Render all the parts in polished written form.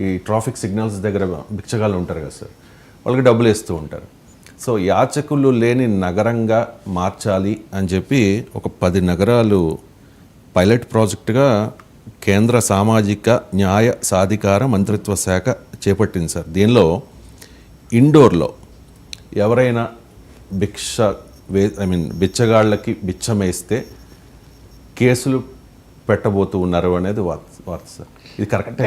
ఈ traffic signals దగ్గర బిచ్చగాళ్ళు ఉంటారు కదా సార్, వాళ్ళకి డబ్బులు వేస్తూ ఉంటారు. సో యాచకులు లేని నగరంగా మార్చాలి అని చెప్పి ఒక 10 నగరాలు పైలట్ ప్రాజెక్టుగా కేంద్ర సామాజిక న్యాయ సాధికార మంత్రిత్వ శాఖ చేపట్టింది సార్. దీనిలో ఇండోర్లో ఎవరైనా బిచ్చగాళ్ళకి బిచ్చం వేస్తే కేసులు పెట్టబోతూ ఉన్నారు అనేది వార్త సార్. ఇది కరెక్ట్?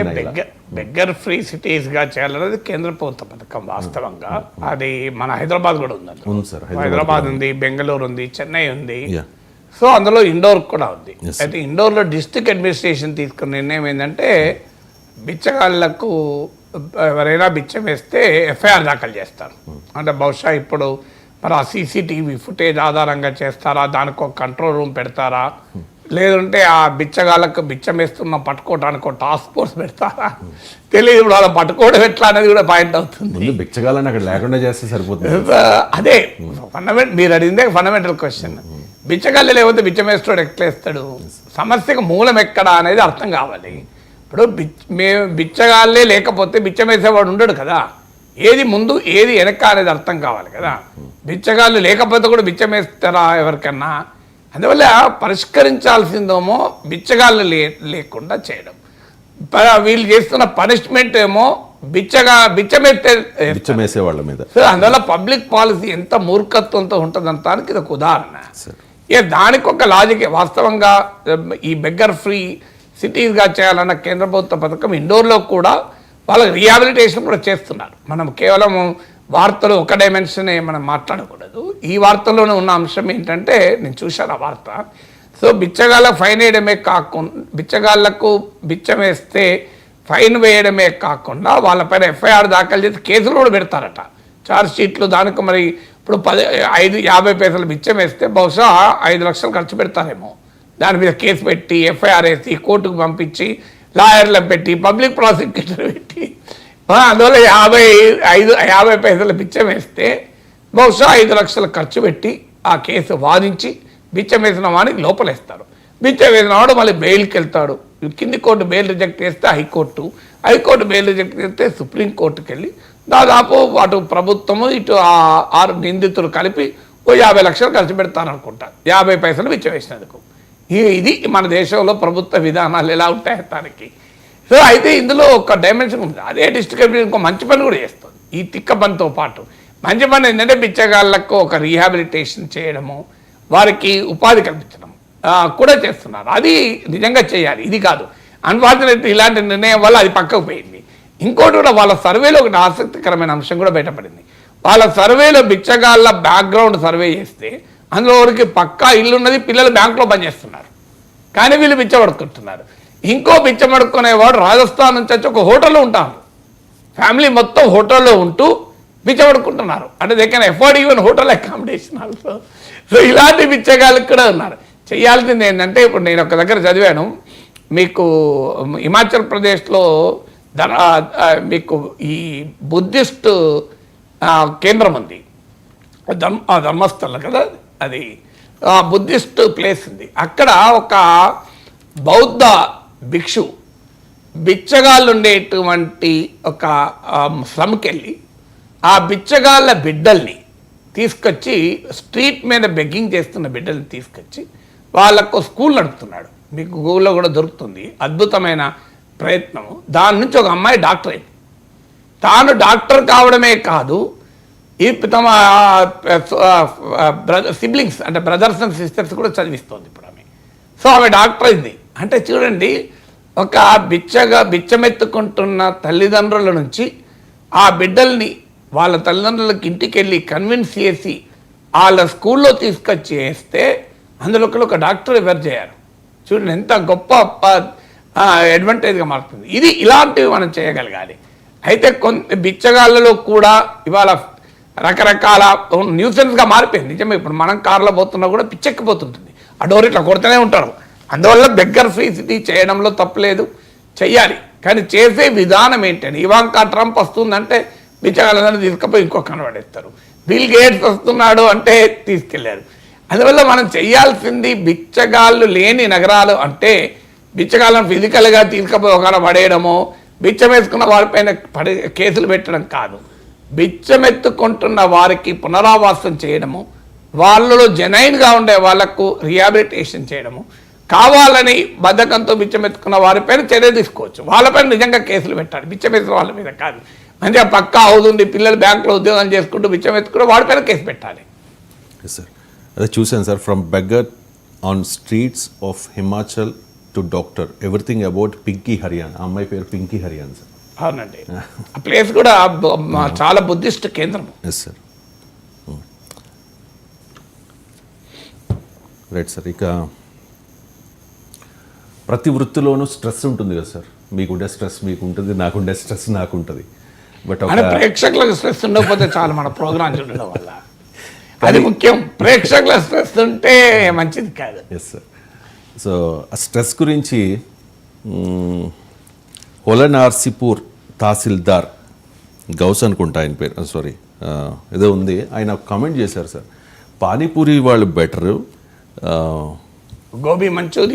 బెగ్గర్ ఫ్రీ సిటీస్గా చేయాలనేది కేంద్ర ప్రభుత్వ పథకం. వాస్తవంగా అది మన హైదరాబాద్ కూడా ఉంది సార్. హైదరాబాద్ ఉంది, బెంగళూరు ఉంది, చెన్నై ఉంది. సో అందులో ఇండోర్ కూడా ఉంది. అయితే ఇండోర్లో డిస్ట్రిక్ట్ అడ్మినిస్ట్రేషన్ తీసుకున్న నిర్ణయం ఏంటంటే బిచ్చగాళ్లకు ఎవరైనా బిచ్చం వేస్తే ఎఫ్ఐఆర్ దాఖలు చేస్తారు. అంటే బహుశా ఇప్పుడు మరి ఆ సీసీటీవీ ఫుటేజ్ ఆధారంగా చేస్తారా, దానికి ఒక కంట్రోల్ రూమ్ పెడతారా, లేదంటే ఆ బిచ్చగాళ్ళకు బిచ్చం వేస్తున్న పట్టుకోవడానికి ఒక టాస్క్ ఫోర్స్ పెడతారా తెలియదు. ఇప్పుడు అలా పట్టుకోవడం ఎట్లా అనేది కూడా పాయింట్ అవుతుంది. బిచ్చగాళ్ళని అక్కడ లేకుండా చేస్తే సరిపోతుంది. అదే మీరు అడిగిందే ఫండమెంటల్ క్వశ్చన్. బిచ్చగాళ్ళు లేకపోతే బిచ్చం వేస్తాడు ఎట్లేస్తాడు? సమస్యకు మూలం ఎక్కడ అనేది అర్థం కావాలి. ఇప్పుడు మేము బిచ్చగాళ్ళే లేకపోతే బిచ్చం వేసేవాడు ఉండడు కదా. ఏది ముందు ఏది వెనక అనేది అర్థం కావాలి కదా. బిచ్చగాళ్ళు లేకపోతే కూడా బిచ్చం వేస్తారా ఎవరికన్నా? అందువల్ల పరిష్కరించాల్సిందేమో బిచ్చగాళ్ళు లేకుండా చేయడం. వీళ్ళు చేస్తున్న పనిష్మెంట్ ఏమో బిచ్చమేసే వాళ్ళ మీద. అందువల్ల పబ్లిక్ పాలసీ ఎంత మూర్ఖత్వంతో ఉంటుందంటానికి ఇది ఒక ఉదాహరణ. దానికి ఒక లాజిక్. వాస్తవంగా ఈ బెగ్గర్ ఫ్రీ సిటీస్గా చేయాలన్న కేంద్ర ప్రభుత్వ పథకం ఇండోర్లో కూడా వాళ్ళకి రీహాబిలిటేషన్ కూడా చేస్తున్నారు. మనం కేవలం వార్తలు ఒక డైమెన్షనే మనం మాట్లాడకూడదు. ఈ వార్తలోనే ఉన్న అంశం ఏంటంటే, నేను చూశాను ఆ వార్త. సో బిచ్చగాళ్ళకు ఫైన్ వేయడమే కాకుండా, బిచ్చగాళ్లకు బిచ్చం వేస్తే ఫైన్ వేయడమే కాకుండా వాళ్ళపైన ఎఫ్ఐఆర్ దాఖలు చేసి కేసులు కూడా పెడతారట, ఛార్జ్ షీట్లు. దానికి మరి ఇప్పుడు 50 పైసలు బిచ్చం వేస్తే బహుశా 5 లక్షలు ఖర్చు పెడతారేమో. దాని మీద కేసు పెట్టి ఎఫ్ఐఆర్ వేసి కోర్టుకు పంపించి లాయర్లను పెట్టి పబ్లిక్ ప్రాసిక్యూటర్ పెట్టి అందువల్ల 50 పైసలు బిచ్చం వేస్తే బహుశా 5 లక్షలు ఖర్చు పెట్టి ఆ కేసు వాదించి బిచ్చం వేసిన వాడికి లోపలేస్తారు. బిచ్చం వేసిన వాడు మళ్ళీ బెయిల్కి వెళ్తాడు. కింది కోర్టు బెయిల్ రిజెక్ట్ చేస్తే హైకోర్టు బెయిల్ రిజెక్ట్ చేస్తే సుప్రీంకోర్టుకి వెళ్ళి దాదాపు అటు ప్రభుత్వము ఇటు 6 నిందితులు కలిపి 50 లక్షలు ఖర్చు పెడతారనుకుంటా 50 పైసలు బిచ్చం వేసినందుకు. ఇది మన దేశంలో ప్రభుత్వ విధానాలు ఎలా ఉంటాయి దానికి. సో అయితే ఇందులో ఒక డైమెన్షన్ ఉంది. అదే డిస్ట్రిక్ట్ అడ్మినిస్ట్రేషన్ ఇంకో మంచి పని కూడా చేస్తుంది. ఈ తిక్క పనితో పాటు మంచి పని ఏంటంటే బిచ్చగాళ్లకు ఒక రీహాబిలిటేషన్ చేయడము, వారికి ఉపాధి కల్పించడం కూడా చేస్తున్నారు. అది నిజంగా చేయాలి. ఇది కాదు, అన్ఫార్చునేట్లీ ఇలాంటి నిర్ణయం వల్ల అది పక్కకు పోయింది. ఇంకోటి కూడా వాళ్ళ సర్వేలో ఒకటి ఆసక్తికరమైన అంశం కూడా బయటపడింది. వాళ్ళ సర్వేలో బిచ్చగాళ్ళ బ్యాక్గ్రౌండ్ సర్వే చేస్తే అందులో వారికి పక్కా ఇల్లున్నది, పిల్లలు బ్యాంకులో పనిచేస్తున్నారు, కానీ వీళ్ళు బిచ్చపడుకుంటున్నారు. ఇంకో బిచ్చమడుకునేవాడు రాజస్థాన్ నుంచి వచ్చి ఒక హోటల్లో ఉంటారు. ఫ్యామిలీ మొత్తం హోటల్లో ఉంటూ బిచ్చపడుకుంటున్నారు. అంటే they can afford even hotel accommodation also. So ఇలాంటి బిచ్చగాళ్ళు కూడా ఉన్నారు. చేయాల్సింది ఏంటంటే, ఇప్పుడు నేను ఒక దగ్గర చదివాను, మీకు హిమాచల్ ప్రదేశ్లో మీకు ఈ బుద్ధిస్ట్ కేంద్రం ఉంది, ధర్మస్థల కదా, అది బుద్ధిస్ట్ ప్లేస్ ఉంది. అక్కడ ఒక బౌద్ధ భిక్షు బిచ్చగాళ్ళు ఉండేటువంటి ఒక స్లమ్కి వెళ్ళి ఆ బిచ్చగాళ్ళ బిడ్డల్ని తీసుకొచ్చి, స్ట్రీట్ మీద బెగ్గింగ్ చేస్తున్న బిడ్డల్ని తీసుకొచ్చి వాళ్ళకు స్కూల్ నడుపుతున్నాడు. మీకు గూగుల్లో కూడా దొరుకుతుంది. అద్భుతమైన ప్రయత్నం. దాని నుంచి ఒక అమ్మాయి డాక్టర్ అయింది. తాను డాక్టర్ కావడమే కాదు, ఈ తమ సిబ్లింగ్స్ అంటే బ్రదర్స్ అండ్ సిస్టర్స్ కూడా చదివిస్తుంది ఇప్పుడు ఆమె. సో ఆమె డాక్టర్ అయింది. అంటే చూడండి, ఒక బిచ్చమెత్తుకుంటున్న తల్లిదండ్రుల నుంచి ఆ బిడ్డల్ని వాళ్ళ తల్లిదండ్రులకి ఇంటికి వెళ్ళి కన్విన్స్ చేసి వాళ్ళ స్కూల్లో తీసుకొచ్చి వేస్తే అందులో ఒక డాక్టర్ ఎవరు చేయారు. చూడండి ఎంత గొప్ప అడ్వాంటేజ్గా మారుతుంది. ఇది ఇలాంటివి మనం చేయగలగాలి. అయితే బిచ్చగాళ్ళలో కూడా ఇవాళ రకరకాల న్యూసెన్స్గా మారిపోయింది. నిజమే, ఇప్పుడు మనం కార్లో పోతున్నా కూడా పిచ్చెక్కిపోతుంటుంది. ఆ డోర్ ఇట్లా కొడుతూనే ఉంటారు. అందువల్ల బెగ్గర్ ఫ్రీ సిటీ చేయడంలో తప్పలేదు, చెయ్యాలి. కానీ చేసే విధానం ఏంటని, ఇవాంకా ట్రంప్ వస్తుందంటే బిచ్చగాళ్ళని తీసుకుపోయి ఇంకో కనబడేస్తారు. బిల్ గేట్స్ వస్తున్నాడు అంటే తీసుకెళ్లారు. అందువల్ల మనం చేయాల్సింది, బిచ్చగాళ్ళు లేని నగరాలు అంటే బిచ్చగాళ్ళను ఫిజికల్గా తీసుకుపోయి ఒకవేళ పడేయడమో బిచ్చం వేసుకున్న వారిపైన కేసులు పెట్టడం కాదు, బిచ్చమెత్తుకుంటున్న వారికి పునరావాసం చేయడము, వాళ్ళలో జెన్యున్గా ఉండే వాళ్లకు రిహాబిలిటేషన్ చేయడము, కావాలని బద్ధకంతో బిచ్చమెత్తుకున్న వారిపైన చర్య తీసుకోవచ్చు. వాళ్ళపైన నిజంగా కేసులు పెట్టాలి, బిచ్చమెత్తుకున్న వాళ్ళ మీద కాదు. మంచిగా పక్కా అవుతుంది, పిల్లలు బ్యాంకులో ఉద్యోగం చేసుకుంటూ బిచ్చమెత్తుకుంటూ వాడిపైన కేసు పెట్టాలి. సార్ అదే చూశాను sir, from beggar on streets of Himachal to doctor, everything about Pinky Haryan. ఆ అమ్మాయి పేరు పింకీ హరియాన్ సార్. అవునండి, ఆ ప్లేస్ కూడా చాలా బుద్ధిస్ట్ కేంద్రం. Yes sir. Right sir. ఇక ప్రతి వృత్తిలోనూ స్ట్రెస్ ఉంటుంది కదా సార్. మీకుండే స్ట్రెస్ మీకు ఉంటుంది, నాకుండే స్ట్రెస్ నాకు ఉంటుంది. బట్ అంటే ప్రేక్షకులకు స్ట్రెస్ ఉండకపోతే చాలు మన ప్రోగ్రాం చూడడం వల్ల. అది ముఖ్యం, ప్రేక్షకుల స్ట్రెస్ ఉంటే మంచిది కాదు. Yes sir. సో ఆ స్ట్రెస్ గురించి హోలనార్సిపూర్ తహసీల్దార్ గౌస్ అనుకుంటా ఆయన పేరు, సారీ ఏదో ఉంది, ఆయన కామెంట్ చేశారు సార్, పానీపూరి వాళ్ళు బెటరు, గోబీ మంచూరియా